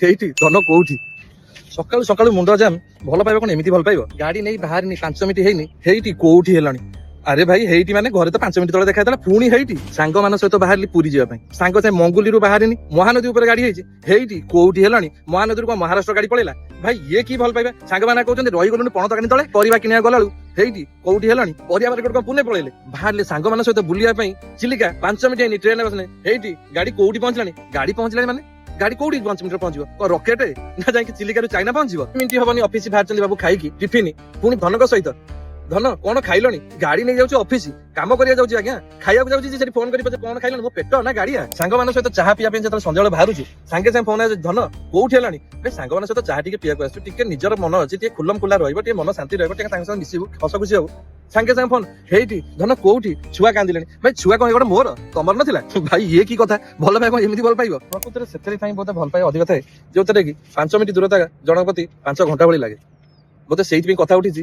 ହେଇଠି ଧନ କୋଉଠି ସକାଳୁ ସକାଳୁ ମୁଣ୍ଡ ଜାମ୍ ଭଲ ପାଇବ କଣ ଏମିତି ଭଲ ପାଇବ ଗାଡି ନେଇ ବାହାରିନି 5 ମିନିଟ୍ ହେଇନି ହେଇଠି କୋଉଠି ହେଲାଣି ଆରେ ଭାଇ ହେଇଠି ମାନେ ଘରେ ତ 5 ମିନିଟ୍ ତଳେ ଦେଖା ହେଇଥିଲା ପୁଣି ହେଇଠି ସାଙ୍ଗମାନଙ୍କ ସହିତ ବାହାରିଲି ପୁରୀ ଯିବା ପାଇଁ ସାଙ୍ଗ ସାଙ୍ଗେ ମଙ୍ଗୁଲିରୁ ବାହାରିନି ମହାନଦୀ ଉପରେ ଗାଡି ହେଇଛି ହେଇଠି କୋଉଠି ହେଲାଣି ମହାନଦୀରୁ କଣ ମହାରାଷ୍ଟ୍ର ଗାଡି ପଳେଇଲା ଭାଇ ଇଏ କି ଭଲ ପାଇବା ସାଙ୍ଗମାନେ କହୁଛନ୍ତି ରହିଗଲୁନି ପଣ ତକାନି ତଳେ ପରିବା କିଣିବାକୁ ଗଲାଳୁ ହେଇଠି କୋଉଠି ହେଲାଣି ପରିବା ମାର୍କେଟ କଣ ପୁନେ ପଳେଇଲେ ବାହାରିଲେ ସାଙ୍ଗମାନଙ୍କ ସହିତ ବୁଲିବା ପାଇଁ ଚିଲିକା 5 ମିନିଟ୍ ହେଇନି ଟ୍ରେନରେ ବସିଲେ ହେଇଠି ଗାଡି କୋଉଠି ପହଞ୍ଚିଲାଣି ଗାଡି ପହଞ୍ଚିଲାଣି ମାନେ ଗାଡି କୋଉଠି 5 ମିନିଟ୍ ପହଞ୍ଚିବ କଣ ରକେଟ ନା ଯାଇକି ଚିଲିକାରୁ ଚାଇନା ପହଞ୍ଚିବ ମିନିଟ୍ ହବନି ଅଫିସ ବାହାରିଛନ୍ତି ବାବୁ ଖାଇକି ଟିଫିନ ପୁଣି ଧନଙ୍କ ସହିତ ଧନ କଣ ଖାଇଲଣି ଗାଡି ନେଇ ଯାଉଛି ଅଫିସ କାମ କରିବା ଯାଉଛି ଆଜ୍ଞା ଖାଇବାକୁ ଯାଉଛି ସେଠି ଫୋନ କରି କଣ ଖାଇଲଣି ମୋ ପେଟ ନା ଗାଡିଆ ସାଙ୍ଗମାନଙ୍କ ସହିତ ଚାହା ପିଇବା ପାଇଁ ଯେତେବେଳେ ସନ୍ଧ୍ୟାବେଳେ ବାହାରୁଛୁ ସାଙ୍ଗେ ସାଙ୍ଗେ ଫୋନ ଆସୁଛି ଧନ କୋଉଠି ହେଲାଣି ସାଙ୍ଗମାନଙ୍କ ସହିତ ଚାହା ଟିକେ ପିଇବାକୁ ଆସୁଛୁ ଟିକେ ନିଜର ମନ ଅଛି ଟିକେ ଖୁଲମ ଖୁଲା ରହିବ ଟିକେ ମନ ଶାନ୍ତି ରହିବ ଟିକେ ତାଙ୍କ ସହିତ ମିଶିବୁ ହସ ଖୁସି ହବୁ ସାଙ୍ଗେ ସାଙ୍ଗେ ଫୋନ ହେଇଠି ଧନ କୋଉଠି ଛୁଆ କାନ୍ଦିଲେଣି ଭାଇ ଛୁଆ କଣ ଗୋଟେ ମୋର ତମର ନଥିଲା ଭାଇ ଇଏ କି କଥା ଭଲ ପାଇବ ଏମିତି ଭଲ ପାଇବ ପ୍ରକୃତରେ ସେଥିପାଇଁ ବୋଧେ ଭଲ ପାଇବା ଅଧିକ ଥାଏ ଯୋଉଥିରେ କି 5 ମିନିଟ୍ ଦୂରତା ଜଣଙ୍କ ପ୍ରତି 5 ଘଣ୍ଟା ଭଳି ଲାଗେ ବୋଧେ ସେଇଥିପାଇଁ କଥା ଉଠିଛି